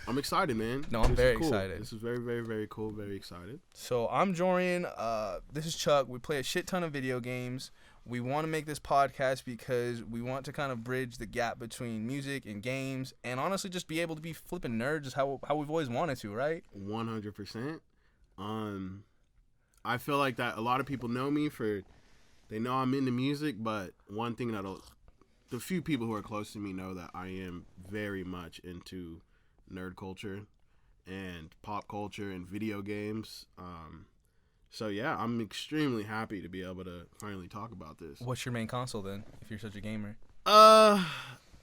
I'm excited, man. No, I'm This is very cool. excited. This is very, very, very cool. Very excited. So I'm Jorian. This is Chuck. We play a shit ton of video games. We want to make this podcast because we want to kind of bridge the gap between music and games, and honestly, just be able to be flipping nerds is how we've always wanted to, right? 100%. I feel like that a lot of people know me for, they know I'm into music, but one thing the few people who are close to me know that I am very much into nerd culture and pop culture and video games. So yeah, I'm extremely happy to be able to finally talk about this. What's your main console then, if you're such a gamer? I'm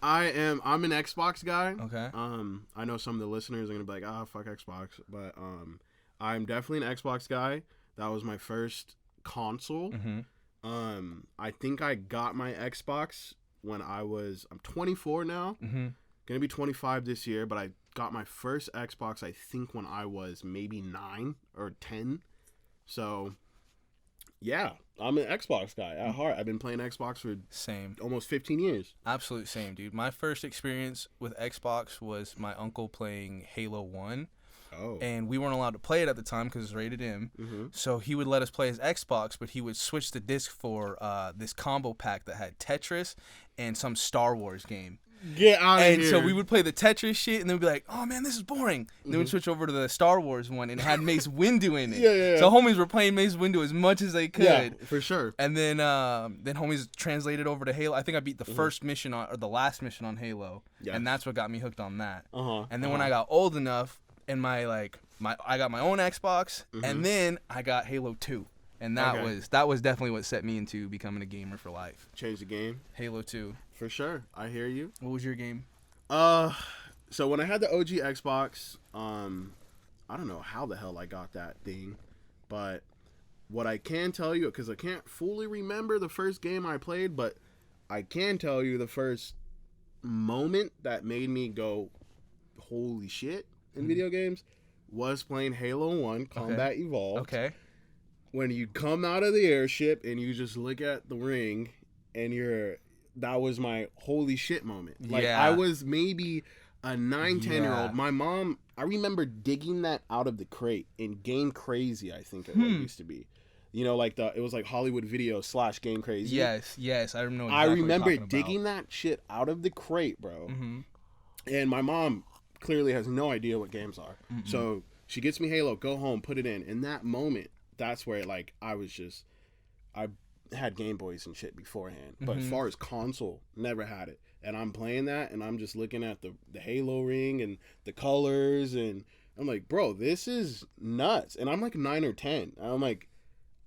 an Xbox guy. Okay. I know some of the listeners are gonna be like, fuck Xbox, but I'm definitely an Xbox guy. That was my first console. Mm-hmm. I think I got my Xbox when I'm 24 now. Mm-hmm. Gonna be 25 this year, but I got my first Xbox I think when I was maybe 9 or 10. So yeah, I'm an Xbox guy at heart. I've been playing Xbox for Same. almost 15 years. Absolute same, dude. My first experience with Xbox was my uncle playing Halo 1. Oh. And we weren't allowed to play it at the time because it was rated M. Mm-hmm. So he would let us play his Xbox, but he would switch the disc for this combo pack that had Tetris and some Star Wars game. Get out of And here. so we would play the Tetris shit, and then we'd be like, oh, man, this is boring. And then we'd switch over to the Star Wars one, and it had Mace Windu in it. Yeah. So homies were playing Mace Windu as much as they could. Yeah, for sure. And then homies translated over to Halo. I think I beat the first mission or the last mission on Halo, Yes. and that's what got me hooked on that. Uh-huh. And then when I got old enough, and I got my own Xbox, and then I got Halo 2, and that was definitely what set me into becoming a gamer for life. Change the game. Halo 2. For sure. I hear you. What was your game? So when I had the OG Xbox, I don't know how the hell I got that thing, but what I can tell you, because I can't fully remember the first game I played, but I can tell you the first moment that made me go, holy shit, in video games, was playing Halo 1 Combat Evolved. Okay. When you come out of the airship and you just look at the ring and that was my holy shit moment. Like, Yeah. I was maybe a 9-10-year-old. Yeah. My mom, I remember digging that out of the crate in Game Crazy, I think it used to be. You know, like it was like Hollywood Video / Game Crazy. Yes, I remember. Exactly I remember what you're talking digging that shit out of the crate, bro. Mm-hmm. And my mom clearly has no idea what games are. Mm-mm. So she gets me Halo, go home, put it in. In that moment, that's where I had Game Boys and shit beforehand. But as far as console, never had it. And I'm playing that, and I'm just looking at the Halo ring and the colors, and I'm like, bro, this is nuts. And I'm like 9 or 10. I'm like,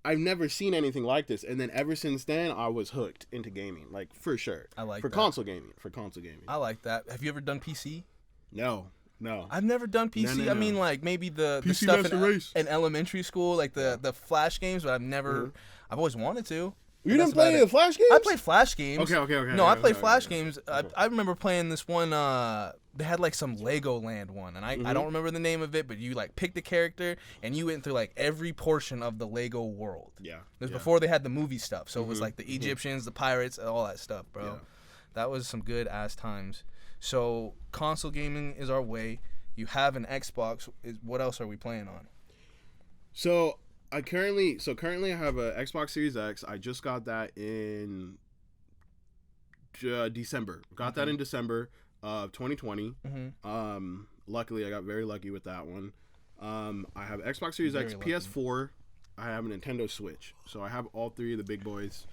I've never seen anything like this. And then ever since then, I was hooked into gaming, like, for sure. I like for that. console gaming. I like that. Have you ever done PC? No. I've never done PC. No. I mean, like, maybe the PC stuff Master Race. in elementary school, like the Flash games, but I've never. I've always wanted to. You That's didn't play about the it. Flash games? I played Flash games. Okay. No, I played Flash okay. games. I remember playing this one. They had like some Legoland one, and I don't remember the name of it, but you like picked a character and you went through like every portion of the Lego world. Yeah. It was before they had the movie stuff, so it was like the Egyptians, the pirates, all that stuff, bro. Yeah. That was some good ass times. So console gaming is our way. You have an Xbox. What else are we playing on? So currently I have a Xbox Series X. I just got that in December. Got that in December of 2020. Luckily, I got very lucky with that one. I have Xbox Series X, Very lucky. PS4. I have a Nintendo Switch. So I have all three of the big boys.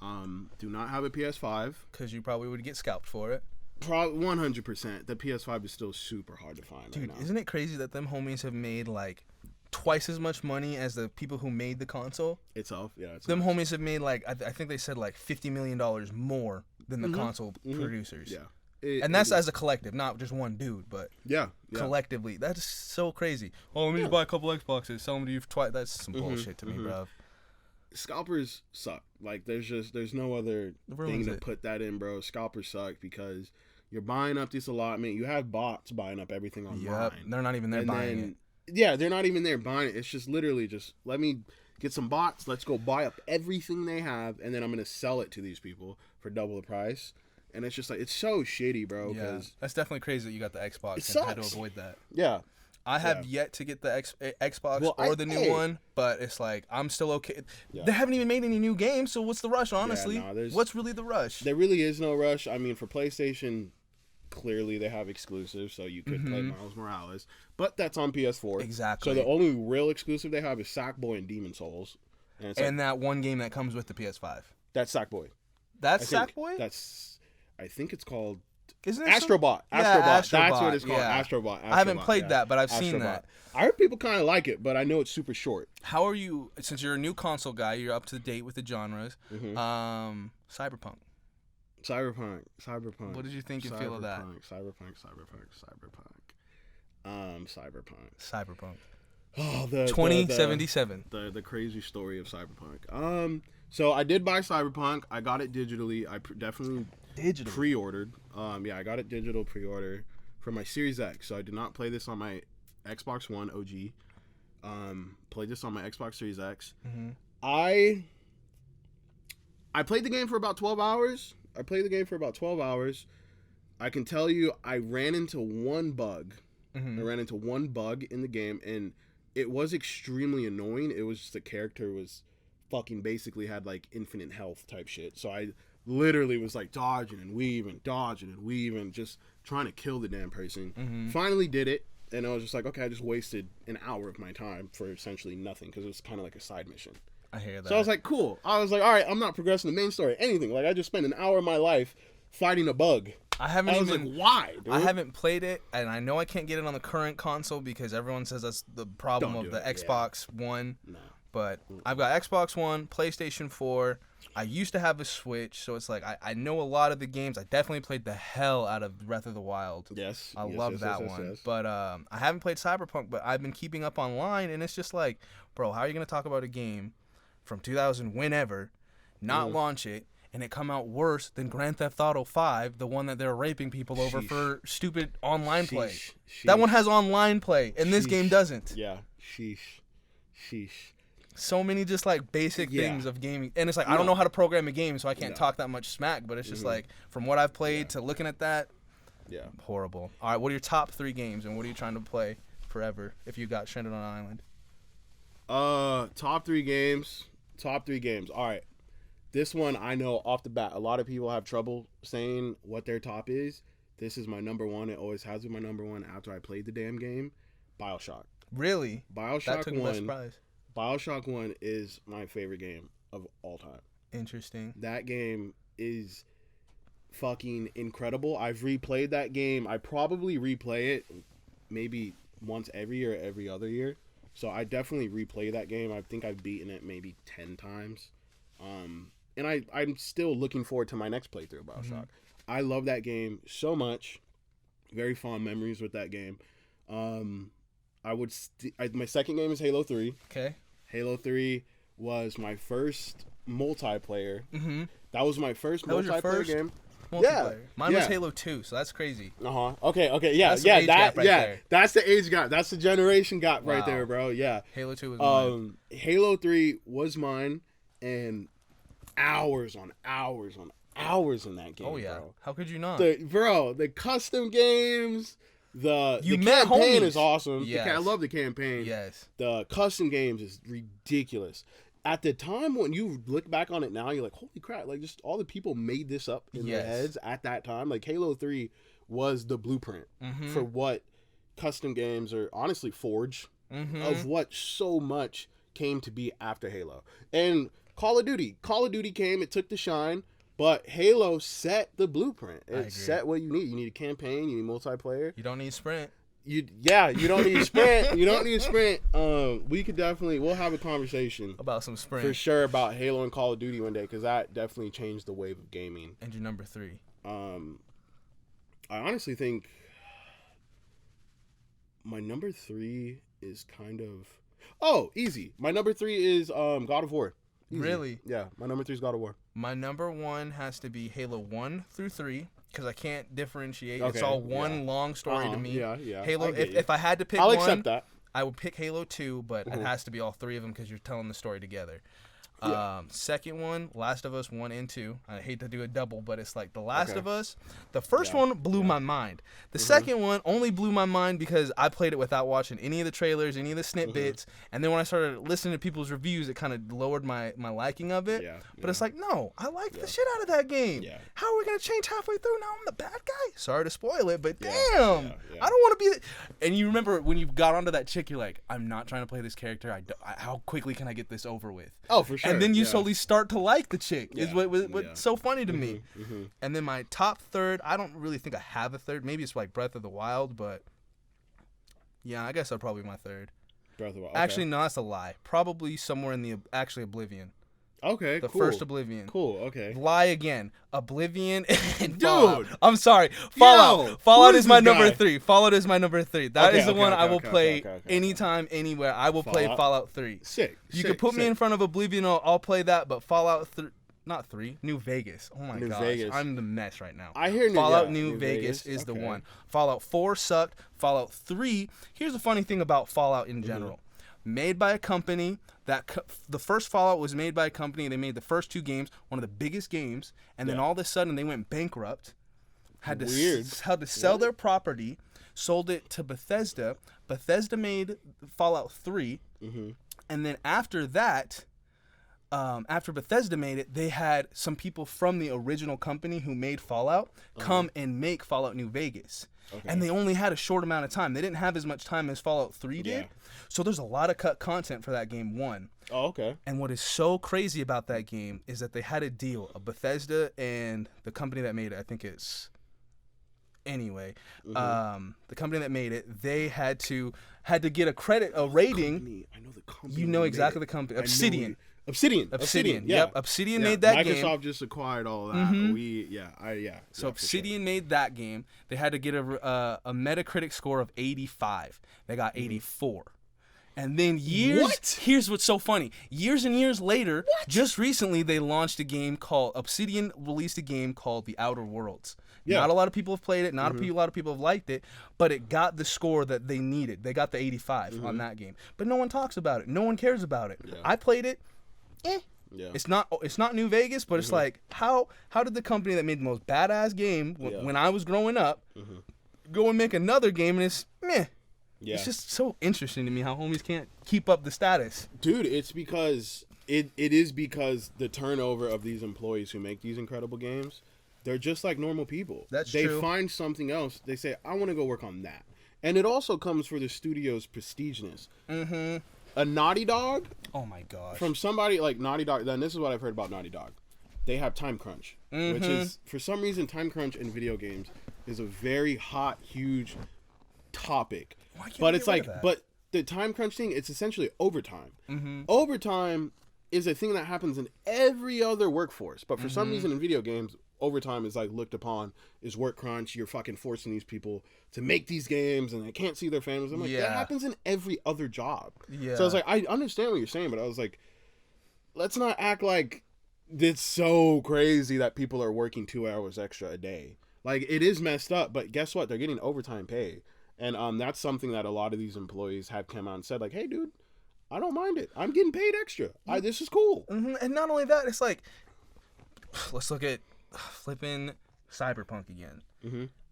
Do not have a PS5. Because you probably would get scalped for it. Probably 100%. The PS5 is still super hard to find Dude, right now. isn't it crazy that them homies have made like twice as much money as the people who made the console? Itself, yeah. It's Them nuts. homies have made like I think they said like $50 million more than the console producers. Yeah. And that's as a collective, not just one dude, but yeah. collectively. That's so crazy. Oh, let me just buy a couple Xboxes, sell them to you for twice. That's some bullshit to me, bro. Scalpers suck. Like there's no other ruins thing to it. put that in, bro. Scalpers suck because you're buying up this allotment. You have bots buying up everything online. Yep, they're not even there And buying then, it. Yeah, they're not even there buying it. It's just literally just let me get some bots. Let's go buy up everything they have, and then I'm gonna sell it to these people for double the price. and it's just like it's so shitty, bro. Yeah, that's definitely crazy that you got the Xbox It and had to sucks. avoid that. Yeah. I have yet to get the Xbox Well, or the new one, but it's like I'm still okay. Yeah. They haven't even made any new games, so what's the rush? Honestly, what's really the rush? There really is no rush. I mean, for PlayStation, clearly they have exclusives, so you could play Miles Morales, but that's on PS4. Exactly. So the only real exclusive they have is Sackboy and Demon Souls, and, it's and that one game that comes with the PS5. that's Sackboy. That's Sackboy. I think it's called. Isn't it Astrobot. Yeah, Astrobot. That's Astrobot, what it's called. yeah. Astrobot. I haven't played yeah. that, but I've seen that. I heard people kind of like it, but I know it's super short. How are you? Since you're a new console guy, you're up to date with the genres. Cyberpunk. Cyberpunk. What did you think and feel of that? Cyberpunk. Cyberpunk. Oh, the 2077. The crazy story of Cyberpunk. So I did buy Cyberpunk. I got it digitally. I definitely pre-ordered. I got it digital pre-order for my Series X. So I did not play this on my Xbox One OG. Played this on my Xbox Series X. I played the game for about 12 hours. I can tell you I ran into one bug. I ran into one bug in the game, and it was extremely annoying. It was just the character was fucking basically had like infinite health type shit. So I literally was like dodging and weaving, just trying to kill the damn person. Finally did it, and I was just like, okay, I just wasted an hour of my time for essentially nothing because it was kind of like a side mission. I hear that. So I was like, cool. I was like, all right, I'm not progressing the main story, anything. Like I just spent an hour of my life fighting a bug. I was like, why, dude? I haven't played it, and I know I can't get it on the current console because everyone says that's the problem of the Xbox One. No. But I've got Xbox One, PlayStation 4. I used to have a Switch, so it's like I know a lot of the games. I definitely played the hell out of Breath of the Wild. Yes. I love that one. But I haven't played Cyberpunk, but I've been keeping up online, and it's just like, bro, how are you going to talk about a game from 2000 whenever, not launch it, and it come out worse than Grand Theft Auto 5, the one that they're raping people over for stupid online play. That one has online play, and this game doesn't. Yeah. Sheesh. So many just like basic things of gaming, and it's like I don't know how to program a game, so I can't talk that much smack. But it's just like from what I've played to looking at that, horrible. All right, what are your top 3 games, and what are you trying to play forever if you got stranded on an island? Top 3 games. All right. This one I know off the bat. A lot of people have trouble saying what their top is. This is my number one. It always has been my number one after I played the damn game. BioShock. Really? BioShock that took 1. me by surprise. BioShock 1 is my favorite game of all time. Interesting. That game is fucking incredible. I've replayed that game. I probably replay it maybe once every year or every other year. So I definitely replay that game. I think I've beaten it maybe 10 times. And I'm still looking forward to my next playthrough of BioShock. I love that game so much. Very fond memories with that game. My second game is Halo 3. Okay. Halo 3 was my first multiplayer. That was my first multiplayer game. Multiplayer. Mine was Halo 2, so that's crazy. Okay. Yeah. That's the age gap. That's the generation gap right there, bro. Yeah. Halo 2 was mine. Halo 3 was mine, and hours on hours in that game. Oh yeah. Bro. How could you not? The custom games. The met campaign homies. is awesome. Yes. I love the campaign. Yes. The custom games is ridiculous. At the time, when you look back on it now, you're like, holy crap, like just all the people made this up in their heads at that time. Like Halo 3 was the blueprint for what custom games are, honestly, Forge, of what so much came to be after Halo. And Call of Duty came, it took the shine, but Halo set the blueprint. It set what you need. You need a campaign, you need multiplayer. You don't need sprint. You don't need sprint. We could we'll have a conversation about some sprint for sure about Halo and Call of Duty one day, because that definitely changed the wave of gaming. And your number 3? I honestly think my number 3 is kind of easy. My number 3 is God of War. Easy. Really? Yeah, my number 3 is God of War. My number 1 has to be Halo 1 through 3. Because I can't differentiate. Okay, it's all one long story to me. Yeah. Halo. If I had to pick one, accept that. I would pick Halo 2, but it has to be all 3 of them because you're telling the story together. Second one, Last of Us 1 and 2. I hate to do a double, but it's like The Last Okay. of Us. The first one blew my mind. The second one only blew my mind because I played it without watching any of the trailers, any of the snippets. And then when I started listening to people's reviews, it kind of lowered my liking of it. Yeah, But it's like, no, I liked the shit out of that game. Yeah. How are we going to change halfway through? Now I'm the bad guy? Sorry to spoil it, but damn. yeah. I don't want to be... And you remember when you got onto that chick, you're like, I'm not trying to play this character. How quickly can I get this over with? Oh, for sure. And then you yeah. slowly start to like the chick. Is Yeah. what's so funny to me. Mm-hmm. And then my top third, I don't really think I have a third. Maybe it's like Breath of the Wild, but yeah, I guess that'll probably be my third. Breath of the Wild. Actually, no, that's a lie. Probably somewhere in the Oblivion. Okay, The cool. first Oblivion. Cool, okay. Lie again. Oblivion and Dude. Fallout. I'm sorry. Fallout. Yo, Fallout who is is my this number guy? 3. Fallout is my number 3. That Okay, is the okay, one okay, I will okay, play okay. anytime, anywhere. I will play Fallout. Fallout 3. Sick. You could put me in front of Oblivion, I'll play that, but Fallout 3, not 3, New Vegas. Oh my New gosh, Vegas. I'm the mess right now. I hear Fallout yeah, New Vegas is the okay. one. Fallout 4 sucked. Fallout 3, here's the funny thing about Fallout in general. Made by a company the first Fallout was made by a company. They made the first 2 games, one of the biggest games, and then all of a sudden they went bankrupt. Had to sell their property, sold it to Bethesda. Bethesda made Fallout 3, and then after that, after Bethesda made it, they had some people from the original company who made Fallout come and make Fallout New Vegas. Okay. And they only had a short amount of time. They didn't have as much time as Fallout 3 did. Yeah. So there's a lot of cut content for that game, one. Oh, okay. And what is so crazy about that game is that they had a deal of Bethesda and the company that made it, I think it's... Anyway, the company that made it, they had to get a rating. I know the company. You know that exactly made the company. it. I know Obsidian. it. Obsidian. Yeah. Yep. Obsidian made that game. Microsoft just acquired all that. So Obsidian made that game. They had to get a Metacritic score of 85. They got 84. And then here's what's so funny. Years and years later, just recently they launched a game called Obsidian released a game called The Outer Worlds. Yeah. Not a lot of people have played it. Not a lot of people have liked it, but it got the score that they needed. They got the 85 on that game. But no one talks about it. No one cares about it. Yeah. I played it. Yeah. It's not New Vegas, but it's like how did the company that made the most badass game when I was growing up go and make another game and it's meh. Yeah. It's just so interesting to me how homies can't keep up the status. Dude, it's because it is because the turnover of these employees who make these incredible games, they're just like normal people. That's they true. find something else. They say, I want to go work on that. And it also comes for the studio's prestigeness. A Naughty Dog, Oh my gosh. from somebody like Naughty Dog, then this is what I've heard about Naughty Dog. They have time crunch, which is, for some reason, time crunch in video games is a very hot, huge topic. Why can't But we it's get rid like, of that? but the time crunch thing, it's essentially overtime. Overtime is a thing that happens in every other workforce, but for some reason in video games, overtime is like looked upon as work crunch. You're fucking forcing these people to make these games and they can't see their families. I'm like, that happens in every other job. Yeah. So I was like, I understand what you're saying, but I was like, let's not act like it's so crazy that people are working 2 hours extra a day. Like, it is messed up, but guess what? They're getting overtime pay. And that's something that a lot of these employees have come out and said, like, hey, dude, I don't mind it. I'm getting paid extra. This is cool. And not only that, it's like, let's look at flipping Cyberpunk again.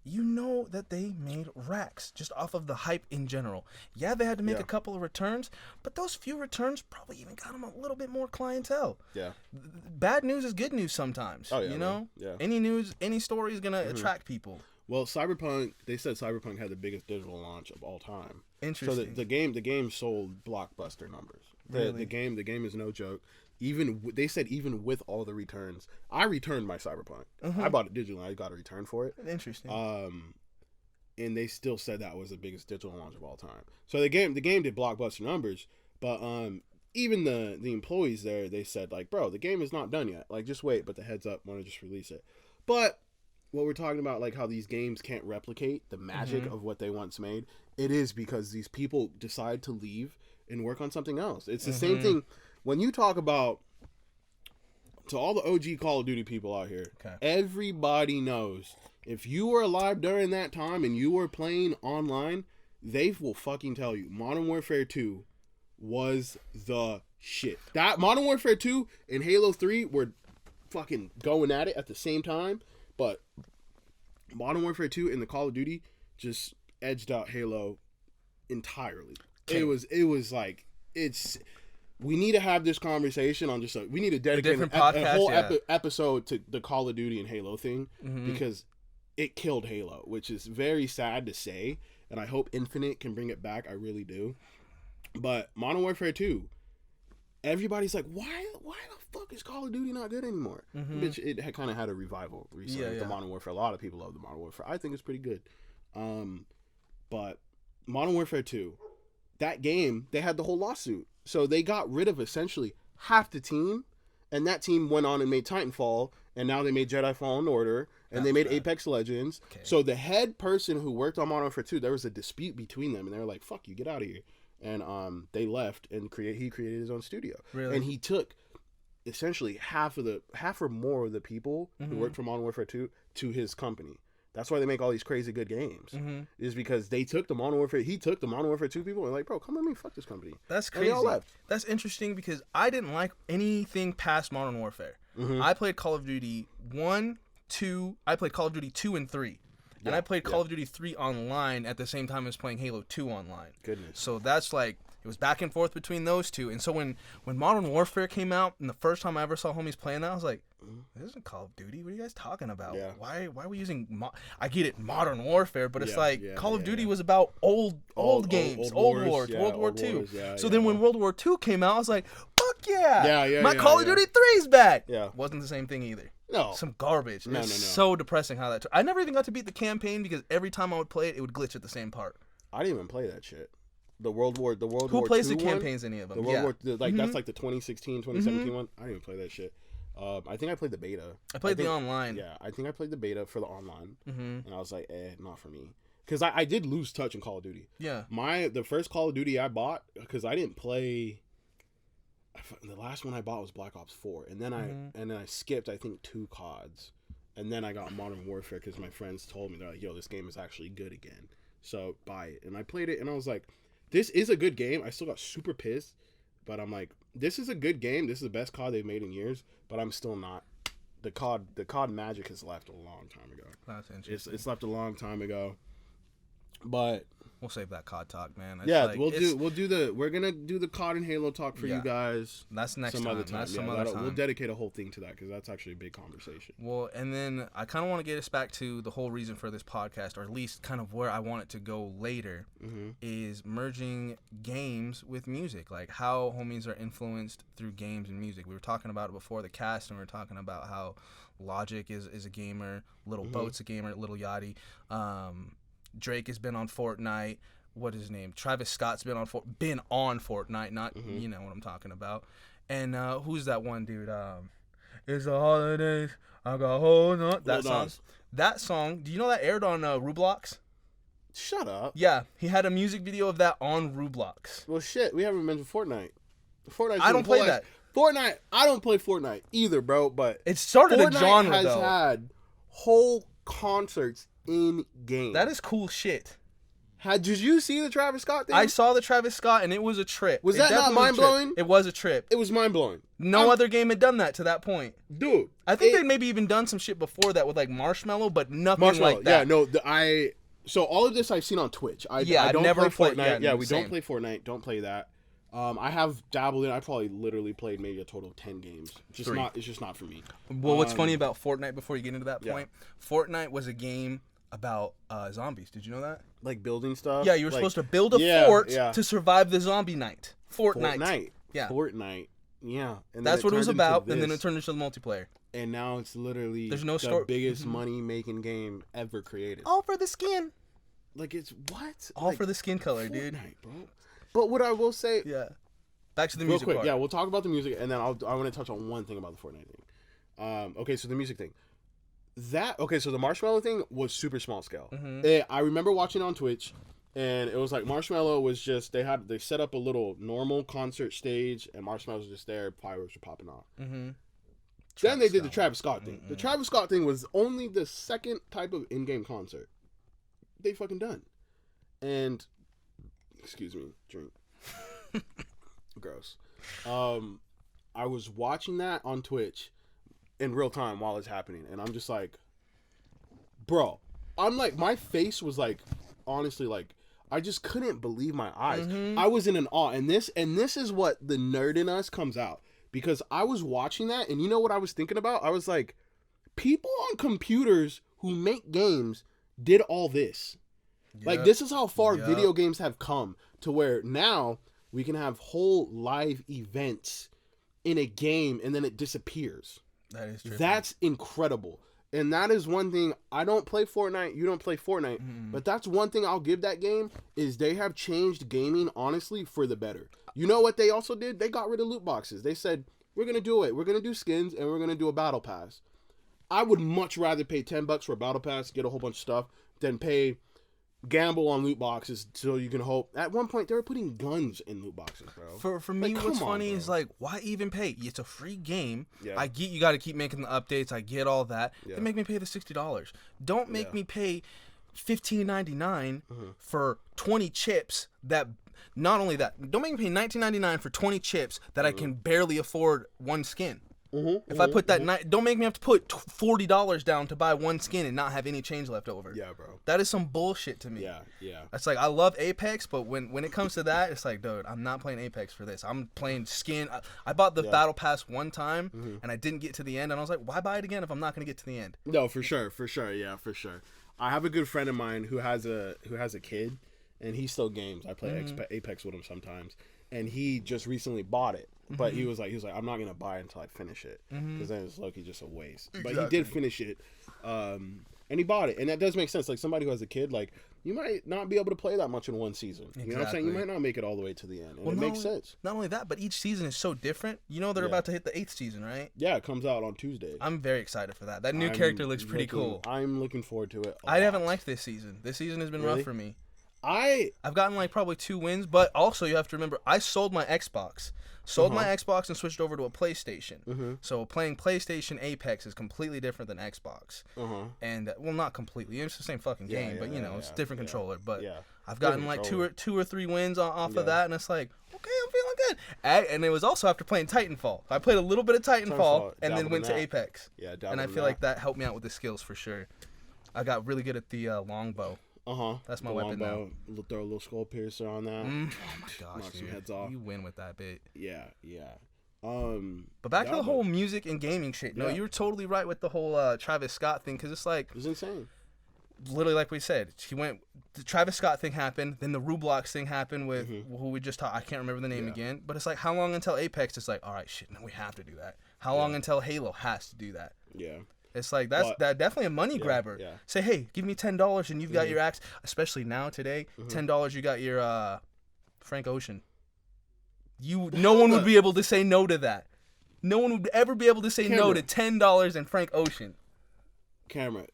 You know that they made racks just off of the hype in general. Yeah, they had to make a couple of returns, but those few returns probably even got them a little bit more clientele. Yeah. Bad news is good news sometimes. Oh, yeah, you know? man. Yeah. Any news, any story is going to attract people. Well, Cyberpunk, they said Cyberpunk had the biggest digital launch of all time. Interesting. So the game sold blockbuster numbers. Really? The game is no joke. They said even with all the returns, I returned my Cyberpunk. I bought it digitally. I got a return for it. Interesting. And they still said that was the biggest digital launch of all time. So the game did blockbuster numbers, but even the employees there, they said, like, bro, the game is not done yet. Like, just wait. But the heads up, want to just release it. But what we're talking about, like how these games can't replicate the magic of what they once made, it is because these people decide to leave and work on something else. It's the same thing when you talk about, to all the OG Call of Duty people out here, everybody knows if you were alive during that time and you were playing online, they will fucking tell you Modern Warfare 2 was the shit. That Modern Warfare 2 and Halo 3 were fucking going at it at the same time, but Modern Warfare 2 and the Call of Duty just edged out Halo entirely. Okay. It was like, we need to have this conversation on just we need to dedicate a whole episode to the Call of Duty and Halo thing, because it killed Halo, which is very sad to say, and I hope Infinite can bring it back. I really do. But Modern Warfare 2, everybody's like, why the fuck is Call of Duty not good anymore? Bitch, it had kind of had a revival recently. The Modern Warfare. A lot of people love the Modern Warfare. I think it's pretty good. But Modern Warfare 2, that game, they had the whole lawsuit. So they got rid of essentially half the team, and that team went on and made Titanfall, and now they made Jedi Fallen Order, and they made Apex Legends. Okay. So the head person who worked on Modern Warfare 2, there was a dispute between them, and they were like, fuck you, get out of here. And they left, and he created his own studio. Really? And he took essentially half or more of the people who worked for Modern Warfare 2 to his company. That's why they make all these crazy good games. Is because he took the Modern Warfare 2 people and like, bro, come with me, fuck this company. That's crazy. And they all left. That's interesting because I didn't like anything past Modern Warfare. I played Call of Duty 1, 2. I played Call of Duty 2 and 3. And I played Call of Duty 3 online at the same time as playing Halo 2 online. Goodness. So that's like, it was back and forth between those two. And so when Modern Warfare came out, and the first time I ever saw homies playing that, I was like, this isn't Call of Duty. What are you guys talking about? Yeah. Why are we using... I get it, Modern Warfare, but it's Call of Duty was about old games, old wars, World War II. So then when World War II came out, I was like, fuck yeah. My Call of Duty 3's back. Yeah. Wasn't the same thing either. No. Some garbage. No. So depressing how that took. I never even got to beat the campaign because every time I would play it, it would glitch at the same part. I didn't even play that shit. The World War Who plays the campaigns, any of them? The World War, that's like the 2016, 2017 one. I didn't even play that shit. I think I played the beta. I played the online. Yeah, I think I played the beta for the online. And I was like, not for me. Because I did lose touch in Call of Duty. Yeah. The first Call of Duty I bought, because I didn't play... The last one I bought was Black Ops 4. And then I skipped, I think, 2 CODs. And then I got Modern Warfare because my friends told me, they're like, yo, this game is actually good again. So buy it. And I played it and I was like, this is a good game. I still got super pissed. But I'm like, this is a good game. This is the best COD they've made in years. But I'm still not. The COD magic has left a long time ago. That's interesting. It's left a long time ago. But we'll save that COD talk, man. We're gonna do the COD and Halo talk for you guys. That's next time. That's some other time. We'll dedicate a whole thing to that because that's actually a big conversation. Well, and then I kind of want to get us back to the whole reason for this podcast, or at least kind of where I want it to go later, is merging games with music, like how homies are influenced through games and music. We were talking about it before the cast, and we were talking about how Logic is a gamer, Little Boat's a gamer, Little Yachty. Drake has been on Fortnite. What is his name? Travis Scott's been on Fortnite. Not you know what I'm talking about. And who's that one dude? It's the holidays. I got hold on. That song. Do you know that aired on Roblox? Shut up. Yeah, he had a music video of that on Roblox. Well, shit. We haven't mentioned Fortnite. I don't play that. Fortnite. I don't play Fortnite either, bro. But it started a genre though. Fortnite has had whole concerts in game. That is cool shit. Did you see the Travis Scott thing? I saw the Travis Scott, and it was a trip. Was that not mind-blowing? It was a trip. It was mind-blowing. No other game had done that to that point. Dude. I think they'd maybe even done some shit before that with, like, Marshmello, but nothing like that. Yeah, no, so all of this I've seen on Twitch. I don't never play Fortnite. Yeah, we don't play Fortnite. Don't play that. I have dabbled in. I probably literally played maybe a total of 10 games. It's just not for me. Well, what's funny about Fortnite, before you get into that point, Fortnite was a game about zombies. Did you know that? Like building stuff? Yeah, you were supposed to build a fort to survive the zombie night. Fortnite. Yeah. Fortnite. Yeah. And that's what it was about, and then it turned into the multiplayer. And now it's literally the biggest money-making game ever created. All for the skin. Like, it's what? All for the skin color, dude. Bro. But what I will say... Yeah. Back to the music part. Yeah, we'll talk about the music, and then I want to touch on one thing about the Fortnite thing. Okay, so the music thing. So the Marshmello thing was super small scale. I remember watching on Twitch, and it was like Marshmello was just they set up a little normal concert stage, and Marshmello was just there, fireworks were popping off. Then they did the Travis Scott thing. The Travis Scott thing was only the second type of in-game concert they fucking done, and excuse me, drink. Gross. I was watching that on Twitch in real time while it's happening, and I'm just like, bro, I'm like, my face was like, honestly, like, I just couldn't believe my eyes. I was in an awe, and this is what the nerd in us comes out, because I was watching that, and you know what I was thinking about? I was like, people on computers who make games did all this. Yep. Like, this is how far video games have come, to where now we can have whole live events in a game and then it disappears. That is true. That's incredible. And that is one thing. I don't play Fortnite. You don't play Fortnite. But that's one thing I'll give that game, is they have changed gaming, honestly, for the better. You know what they also did? They got rid of loot boxes. They said, we're going to do it. We're going to do skins, and we're going to do a battle pass. I would much rather pay $10 for a battle pass, get a whole bunch of stuff, than gamble on loot boxes so you can hope. At one point, they were putting guns in loot boxes, bro. For me, like, what's funny is, like, why even pay? It's a free game. Yeah. I get you got to keep making the updates. I get all that. Yeah. Then make me pay the $60. Don't make me pay $15.99 for 20 chips that. Not only that, don't make me pay $19.99 for 20 chips that I can barely afford one skin. If I put that, don't make me have to put $40 down to buy one skin and not have any change left over. Yeah, bro. That is some bullshit to me. Yeah. It's like, I love Apex, but when it comes to that, it's like, dude, I'm not playing Apex for this. I'm playing skin. I bought the battle pass one time, and I didn't get to the end, and I was like, why buy it again if I'm not going to get to the end? No, for sure. Yeah, for sure. I have a good friend of mine who has a kid, and he still games. I play Apex with him sometimes, and he just recently bought it. But he was like, I'm not gonna buy it until I finish it, because then it's like just a waste. Exactly. But he did finish it, and he bought it, and that does make sense. Like, somebody who has a kid, like, you might not be able to play that much in one season. You know what I'm saying? You might not make it all the way to the end, and it makes sense. Not only that, but each season is so different. You know, they're about to hit the 8th season, right? Yeah, it comes out on Tuesday. I'm very excited for that. That new character looks pretty cool. I'm looking forward to it. I haven't liked this season. This season has been rough for me. I've gotten like probably 2 wins, but also you have to remember, I sold my Xbox. My Xbox and switched over to a PlayStation. So playing PlayStation Apex is completely different than Xbox. And well, not completely. It's the same fucking game, but you know, it's a different controller. But I've gotten like two or three wins off of that, and it's like, okay, I'm feeling good. And it was also after playing Titanfall. I played a little bit of Titanfall and then went to Apex. Yeah, and I feel like that helped me out with the skills for sure. I got really good at the longbow. That's my weapon now. Throw a little skull piercer on that. Oh my gosh, knock some heads off. You win with that bit. Yeah. But back to the whole music and gaming shit. No, you were totally right with the whole Travis Scott thing, because it's like, it was insane. Literally, like we said, the Travis Scott thing happened, then the Roblox thing happened with who we just talked. I can't remember the name again, but it's like, how long until Apex? It's like, all right, shit, no, we have to do that. How long until Halo has to do that? Yeah. It's like, that's definitely a money grabber. Yeah. Say, hey, give me $10 and you've got your axe. Especially now today, $10 you got your Frank Ocean. No one would be able to say no to that. No one would ever be able to say no to $10 and Frank Ocean. Camera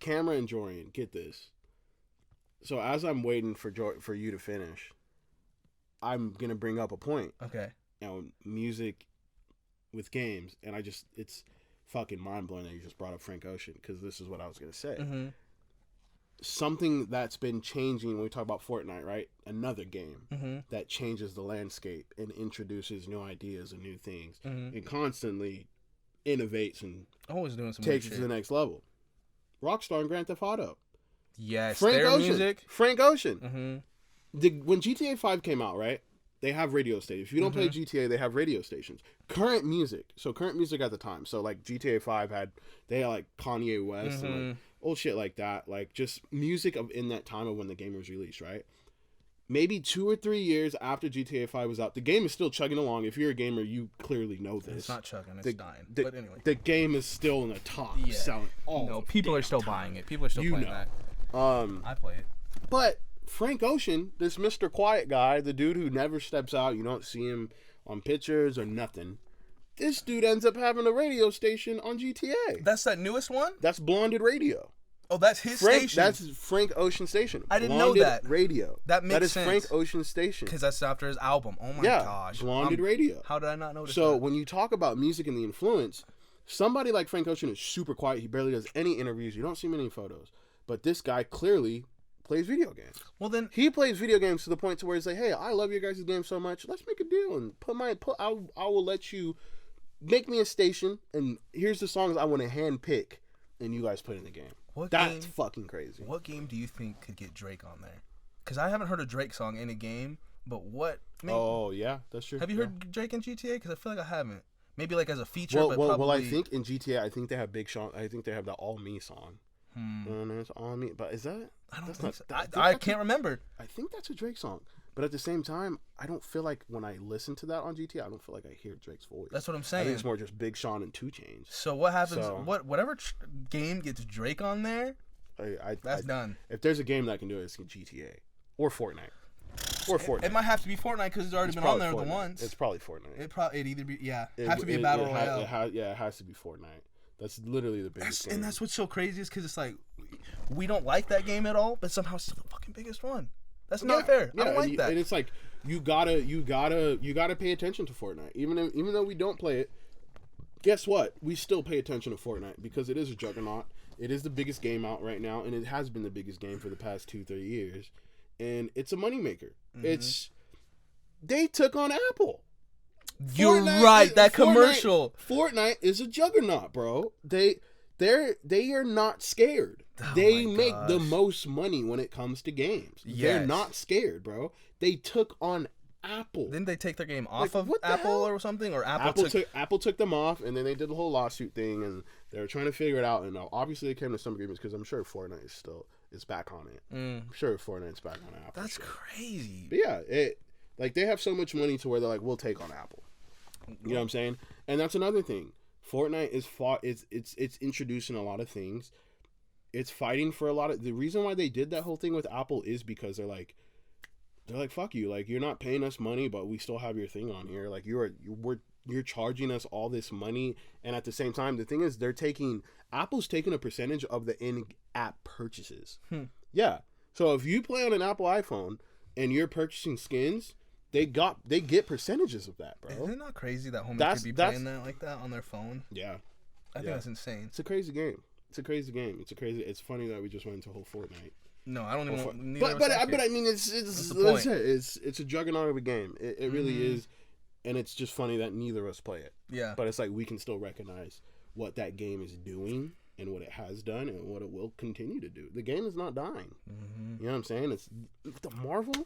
and Jorian, get this. So as I'm waiting for you to finish, I'm gonna bring up a point. Okay. Now, music with games, and it's fucking mind-blowing that you just brought up Frank Ocean, because this is what I was going to say. Something that's been changing when we talk about Fortnite, right? Another game that changes the landscape and introduces new ideas and new things and constantly innovates and always doing some takes it to the next level. Rockstar and Grand Theft Auto. Yes, Frank their Ocean. music. Frank Ocean. When GTA 5 came out, right? They have radio stations. If you don't play GTA, they have radio stations. Current music at the time. So like GTA 5 had like Kanye West and like old shit like that. Like just music in that time of when the game was released, right? Maybe 2 or 3 years after GTA 5 was out, the game is still chugging along. If you're a gamer, you clearly know this. It's not chugging, it's dying. But anyway. The game is still in the top selling all people are still buying it. People are still playing that. I play it. But Frank Ocean, this Mr. Quiet guy, the dude who never steps out, you don't see him on pictures or nothing. This dude ends up having a radio station on GTA. That's that newest one? That's Blonded Radio. Oh, that's his station. That's Frank Ocean station. I didn't know that. Radio. That makes sense. That is Frank Ocean station. Because that's after his album. Oh my gosh. Blonded Radio. How did I not notice that? So when you talk about music and the influence, somebody like Frank Ocean is super quiet. He barely does any interviews. You don't see many photos. But this guy clearly plays video games. Well, then He plays video games to the point to where he's like, hey, I love your guys' game so much. Let's make a deal and I will let you make me a station, and here's the songs I want to hand pick, and you guys put in the game. That's fucking crazy. What game do you think could get Drake on there? Because I haven't heard a Drake song in a game, but what? Oh, yeah, that's true. Have you heard Drake in GTA? Because I feel like I haven't. Maybe like as a feature, Well, but probably. well, I think in GTA, I think they have Big Sean. I think they have the All Me song. It's All Me, but is that? I don't think so. I can't remember. I think that's a Drake song. But at the same time, I don't feel like when I listen to that on GTA, I don't feel like I hear Drake's voice. That's what I'm I saying. think it's more just Big Sean and 2 Chainz. So what happens? Whatever game gets Drake on there, that's done. If there's a game that can do it, it's GTA or Fortnite. Or Fortnite. It might have to be Fortnite because it's already been on there the once. It's probably Fortnite. It'd either be have to be a battle royale. It has to be Fortnite. That's literally the biggest game. And that's what's so crazy is because it's like we don't like that game at all, but somehow it's still the fucking biggest one. That's not fair. I don't like that. And it's like you gotta pay attention to Fortnite, even though we don't play it. Guess what? We still pay attention to Fortnite because it is a juggernaut. It is the biggest game out right now, and it has been the biggest game for the past 2-3 years. And it's a moneymaker. They took on Apple. You're right. That commercial. Fortnite is a juggernaut, bro. They are not scared. They make the most money when it comes to games. Yes. They're not scared, bro. They took on Apple. Didn't they take their game off of Apple or something? Or Apple took them off, and then they did the whole lawsuit thing, and they were trying to figure it out. And obviously, they came to some agreements because I'm sure Fortnite is back on it. I'm sure Fortnite's back on Apple. That's crazy. But yeah, they have so much money to where they're like, we'll take on Apple. You know what I'm saying? And that's another thing. Fortnite it's introducing a lot of things. It's fighting for a lot of the reason why they did that whole thing with Apple is because they're like fuck you, like you're not paying us money, but we still have your thing on here. Like you're charging us all this money, and at the same time, the thing is Apple's taking a percentage of the in-app purchases. Yeah. So if you play on an Apple iPhone and you're purchasing skins, they get percentages of that, bro. Isn't it not crazy that homies could be playing that like that on their phone? Yeah. I think that's insane. It's a crazy game. It's funny that we just went into whole Fortnite. No, I don't even. But I mean, it's a juggernaut of a game. It really is, and it's just funny that neither of us play it. Yeah. But it's like we can still recognize what that game is doing and what it has done and what it will continue to do. The game is not dying. You know what I'm saying? It's the Marvel.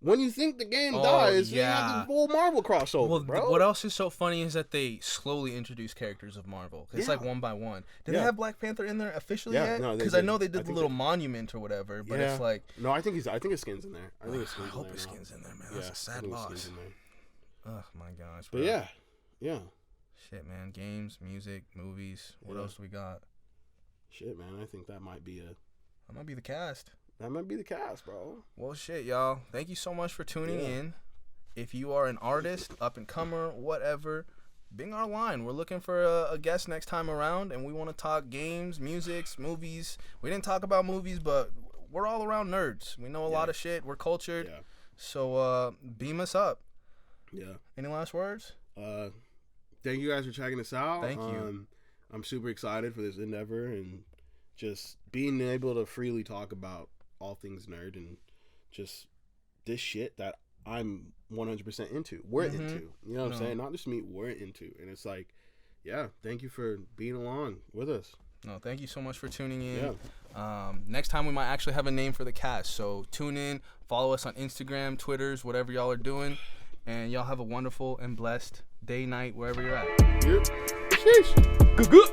When you think the game dies, you have the full Marvel crossover, bro. What else is so funny is that they slowly introduce characters of Marvel. It's like one by one. Did they have Black Panther in there officially yet? No, because I know they did the little monument or whatever, but it's like... No, I think his skin's in there. I hope his skin's in there, man. That's a sad loss. Oh, my gosh, bro. But yeah. Shit, man. Games, music, movies. What else do we got? Shit, man. I think that might be the cast. That might be the cast, bro. Well, shit, y'all. Thank you so much for tuning in. If you are an artist, up-and-comer, whatever, bing our line. We're looking for a guest next time around, and we want to talk games, music, movies. We didn't talk about movies, but we're all around nerds. We know a lot of shit. We're cultured. Yeah. So beam us up. Yeah. Any last words? Thank you guys for checking us out. Thank you. I'm super excited for this endeavor and just being able to freely talk about all things nerd and just this shit that I'm 100% into. We're into. You know what I'm saying? Not just me, we're into. And it's like, yeah, thank you for being along with us. No, thank you so much for tuning in. Yeah. Next time we might actually have a name for the cast. So tune in, follow us on Instagram, Twitters, whatever y'all are doing. And y'all have a wonderful and blessed day, night, wherever you're at. Yep. Sheesh. Good.